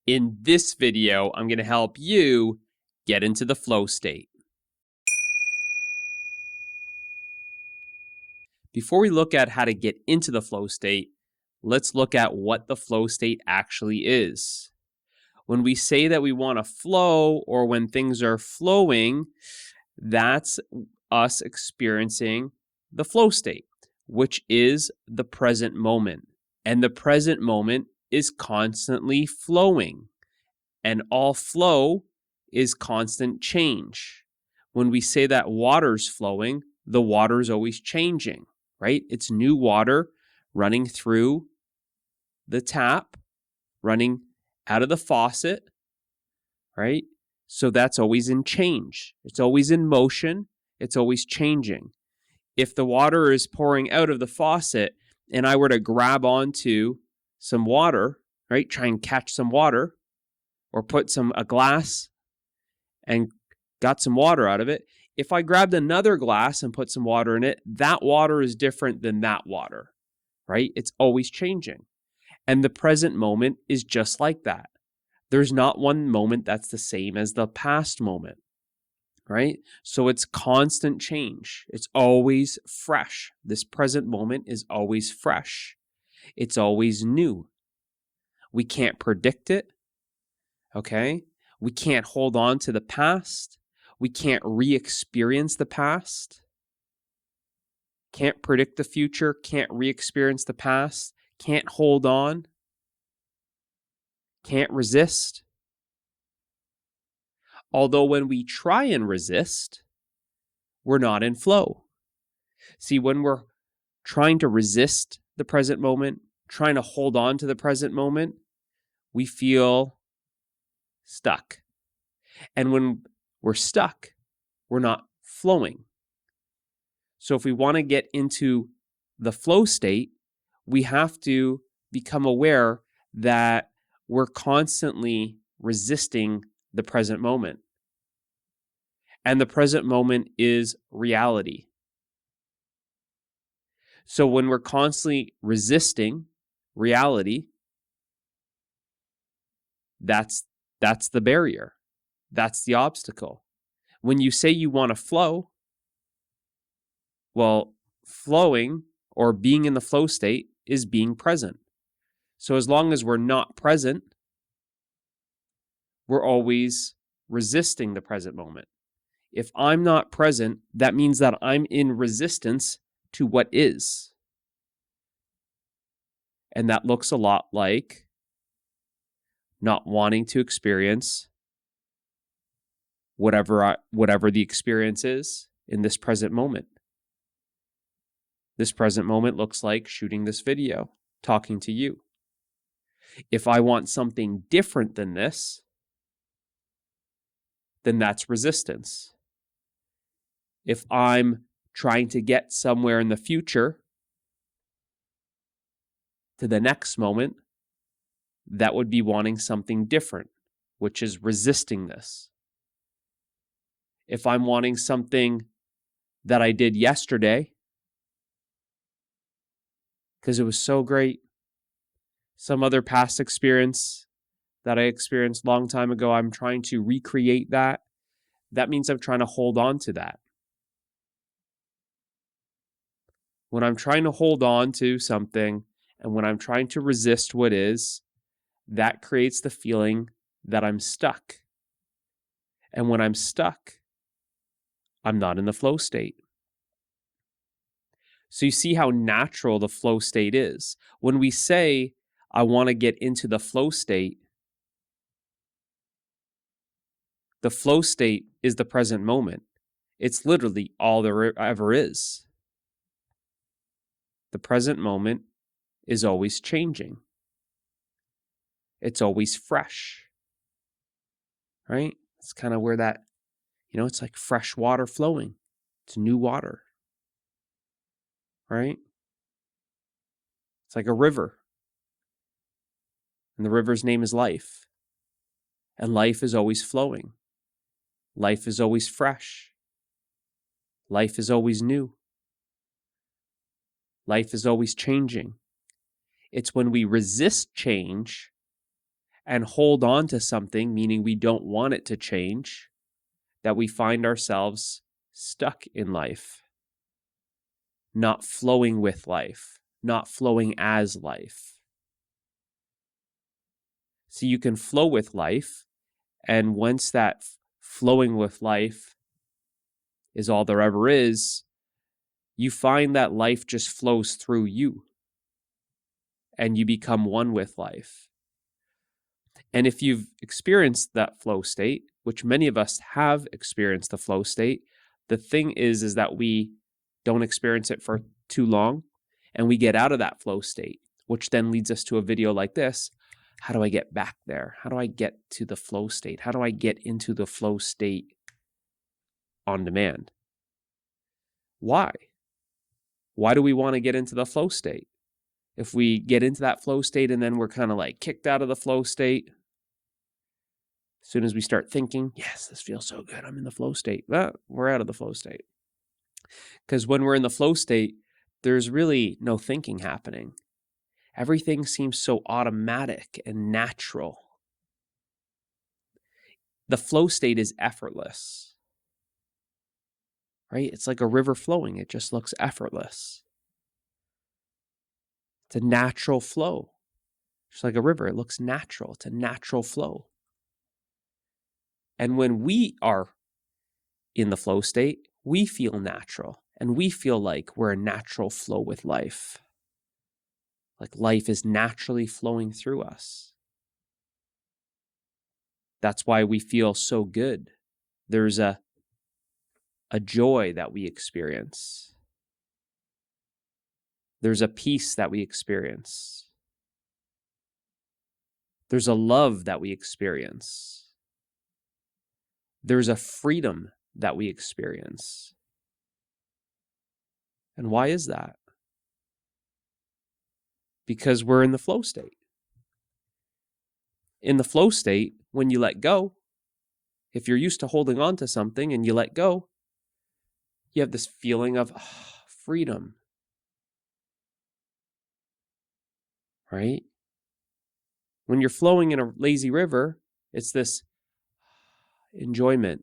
In this video, I'm going to help you get into the flow state. Before we look at how to get into the flow state, let's look at what the flow state actually is. When we say that we want to flow or when things are flowing, that's us experiencing the flow state, which is the present moment. And the present moment is constantly flowing. And all flow is constant change. When we say that water's flowing, the water's always changing, right? It's new water running through the tap, running out of the faucet, right? So that's always in change. It's always in motion. It's always changing. If the water is pouring out of the faucet and I were to grab onto some water, right? Try and catch some water or put a glass and got some water out of it. If I grabbed another glass and put some water in it, that water is different than that water, right? It's always changing. And the present moment is just like that. There's not one moment that's the same as the past moment, right? So it's constant change. It's always fresh. This present moment is always fresh. It's always new. We can't predict it, okay? We can't hold on to the past. We can't re-experience the past. Can't predict the future, can't re-experience the past, can't hold on. Can't resist. Although when we try and resist, we're not in flow. See, when we're trying to resist the present moment, trying to hold on to the present moment, we feel stuck. And when we're stuck, we're not flowing. So if we want to get into the flow state, we have to become aware that we're constantly resisting the present moment. And the present moment is reality. So when we're constantly resisting reality, that's the barrier. That's the obstacle. When you say you want to flow, well, flowing or being in the flow state is being present. So as long as we're not present, we're always resisting the present moment. If I'm not present, that means that I'm in resistance to what is. And that looks a lot like not wanting to experience whatever the experience is in this present moment. This present moment looks like shooting this video, talking to you. If I want something different than this, then that's resistance. If I'm trying to get somewhere in the future to the next moment, that would be wanting something different, which is resisting this. If I'm wanting something that I did yesterday because it was so great, some other past experience that I experienced a long time ago, I'm trying to recreate that. That means I'm trying to hold on to that. When I'm trying to hold on to something and when I'm trying to resist what is, that creates the feeling that I'm stuck. And when I'm stuck, I'm not in the flow state. So you see how natural the flow state is. When we say, I want to get into the flow state is the present moment. It's literally all there ever is. The present moment is always changing. It's always fresh, right? It's kind of where that, it's like fresh water flowing. It's new water, right? It's like a river. And the river's name is life. And life is always flowing. Life is always fresh. Life is always new. Life is always changing. It's when we resist change and hold on to something, meaning we don't want it to change, that we find ourselves stuck in life, not flowing with life, not flowing as life. So you can flow with life, and once that flowing with life is all there ever is, you find that life just flows through you and you become one with life. And if you've experienced that flow state, which many of us have experienced the flow state, the thing is that we don't experience it for too long and we get out of that flow state, which then leads us to a video like this. How do I get back there? How do I get to the flow state? How do I get into the flow state on demand? Why? Why do we want to get into the flow state? If we get into that flow state and then we're kind of like kicked out of the flow state, as soon as we start thinking, yes, this feels so good, I'm in the flow state, well, we're out of the flow state. Because when we're in the flow state, there's really no thinking happening. Everything seems so automatic and natural. The flow state is effortless, right? It's like a river flowing. It just looks effortless. It's a natural flow. Just like a river, it looks natural. It's a natural flow. And when we are in the flow state, we feel natural and we feel like we're in natural flow with life. Like life is naturally flowing through us. That's why we feel so good. There's a joy that we experience. There's a peace that we experience. There's a love that we experience. There's a freedom that we experience. And why is that? Because we're in the flow state. In the flow state, when you let go, if you're used to holding on to something and you let go, you have this feeling of freedom, right? When you're flowing in a lazy river, it's this enjoyment,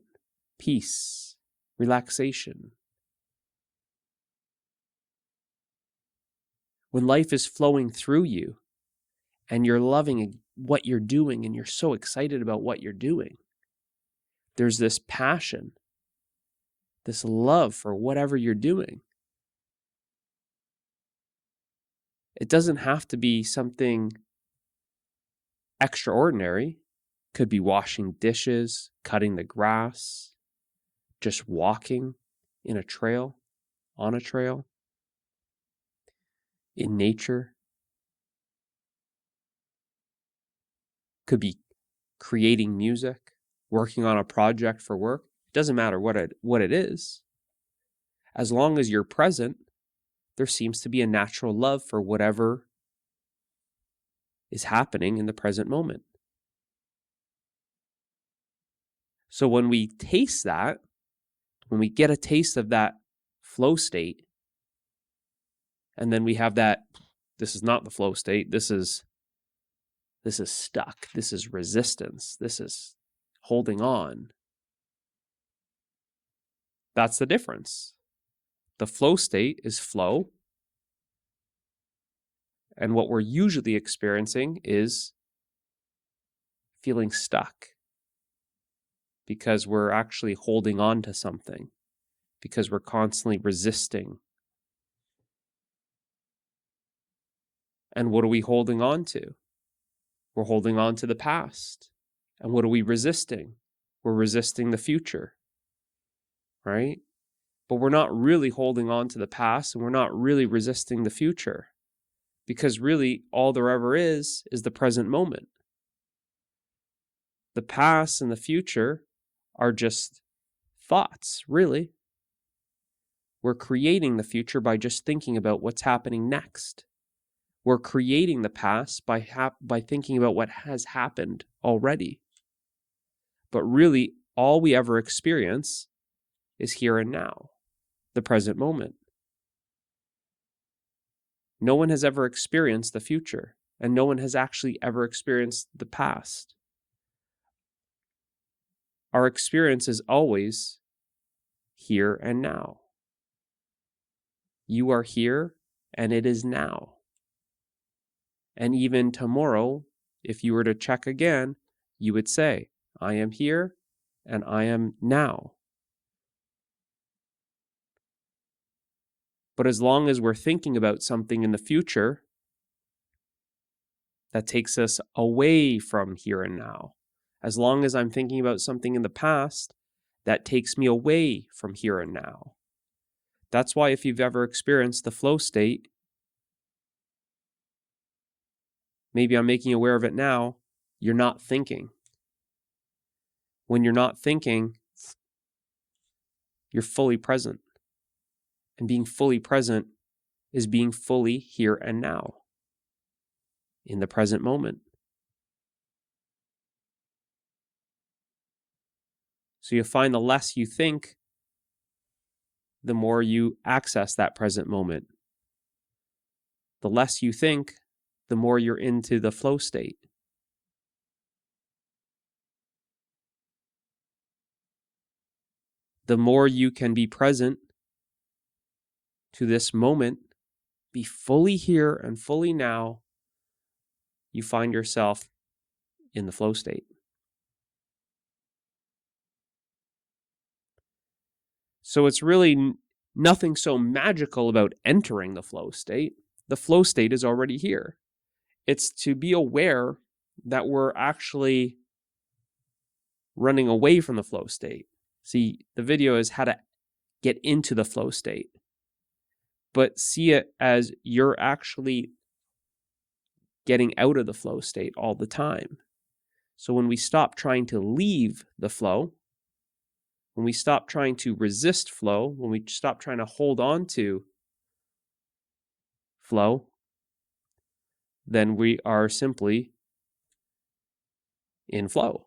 peace, relaxation. When life is flowing through you and you're loving what you're doing and you're so excited about what you're doing, there's this passion, this love for whatever you're doing. It doesn't have to be something extraordinary. Could be washing dishes, cutting the grass, just walking in a trail, on a trail, in nature. Could be creating music, working on a project for work. It doesn't matter what it is. As long as you're present, there seems to be a natural love for whatever is happening in the present moment. So when we taste that, when we get a taste of that flow state, and then we have that, this is not the flow state, this is stuck, this is resistance, this is holding on. That's the difference. The flow state is flow, and what we're usually experiencing is feeling stuck because we're actually holding on to something, because we're constantly resisting. And what are we holding on to? We're holding on to the past. And what are we resisting? We're resisting the future, right? But we're not really holding on to the past, and we're not really resisting the future, because really all there ever is the present moment. The past and the future are just thoughts, really. We're creating the future by just thinking about what's happening next. We're creating the past by thinking about what has happened already. But really, all we ever experience is here and now, the present moment. No one has ever experienced the future. and no one has actually ever experienced the past. Our experience is always here and now. You are here and it is now. And even tomorrow, if you were to check again, you would say, I am here and I am now. But as long as we're thinking about something in the future, that takes us away from here and now. As long as I'm thinking about something in the past, that takes me away from here and now. That's why if you've ever experienced the flow state, maybe I'm making you aware of it now, you're not thinking. When you're not thinking, you're fully present. And being fully present is being fully here and now, in the present moment. So you find the less you think, the more you access that present moment. The less you think, the more you're into the flow state. The more you can be present to this moment, be fully here and fully now, you find yourself in the flow state. So it's really nothing so magical about entering the flow state. The flow state is already here. It's to be aware that we're actually running away from the flow state. See, the video is how to get into the flow state, but see it as you're actually getting out of the flow state all the time. So when we stop trying to leave the flow, when we stop trying to resist flow, when we stop trying to hold on to flow, then we are simply in flow.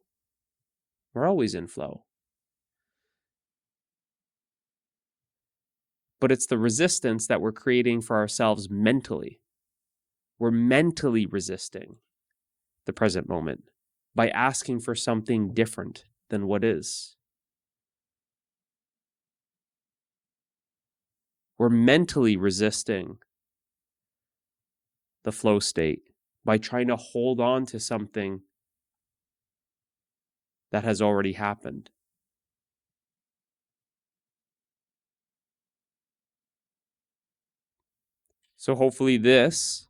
We're always in flow. But it's the resistance that we're creating for ourselves mentally. We're mentally resisting the present moment by asking for something different than what is. We're mentally resisting the flow state by trying to hold on to something that has already happened. So hopefully this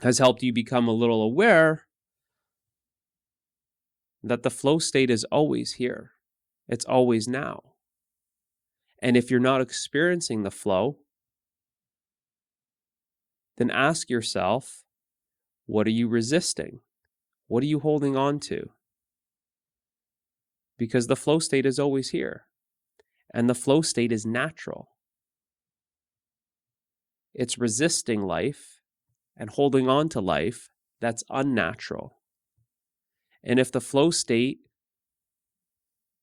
has helped you become a little aware that the flow state is always here. It's always now. And if you're not experiencing the flow, then ask yourself, what are you resisting? What are you holding on to? Because the flow state is always here. And the flow state is natural. It's resisting life and holding on to life that's unnatural. And if the flow state,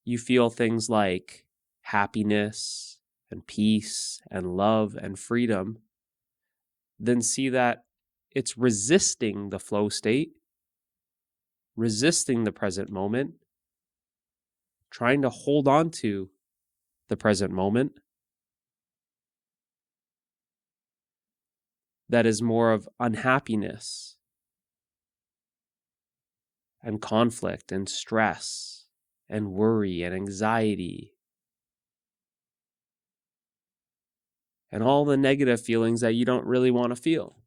you feel things like happiness and peace and love and freedom, then see that it's resisting the flow state, resisting the present moment, trying to hold on to the present moment, that is more of unhappiness and conflict and stress and worry and anxiety and all the negative feelings that you don't really want to feel.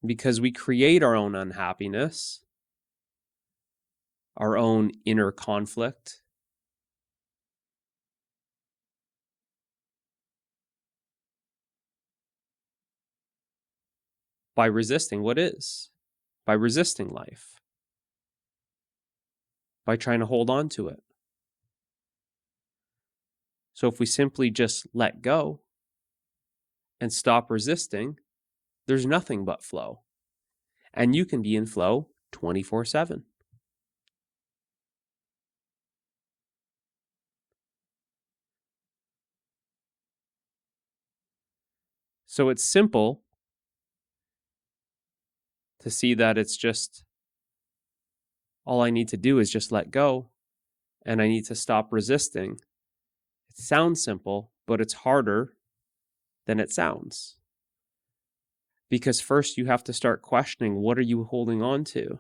Because we create our own unhappiness, our own inner conflict, by resisting what is, by resisting life, by trying to hold on to it. So if we simply just let go and stop resisting, there's nothing but flow. And you can be in flow 24/7. So it's simple to see that it's just all I need to do is just let go and I need to stop resisting. It sounds simple, but it's harder than it sounds. Because first you have to start questioning, what are you holding on to?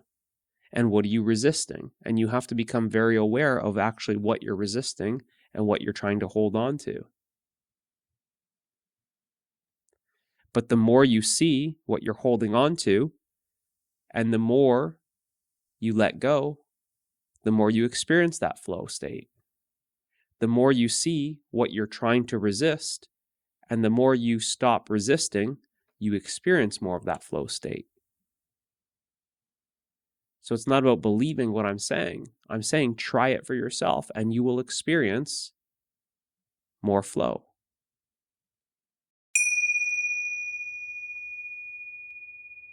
And what are you resisting? And you have to become very aware of actually what you're resisting and what you're trying to hold on to. But the more you see what you're holding on to, and the more you let go, the more you experience that flow state. The more you see what you're trying to resist, and the more you stop resisting, you experience more of that flow state. So it's not about believing what I'm saying. I'm saying try it for yourself and you will experience more flow.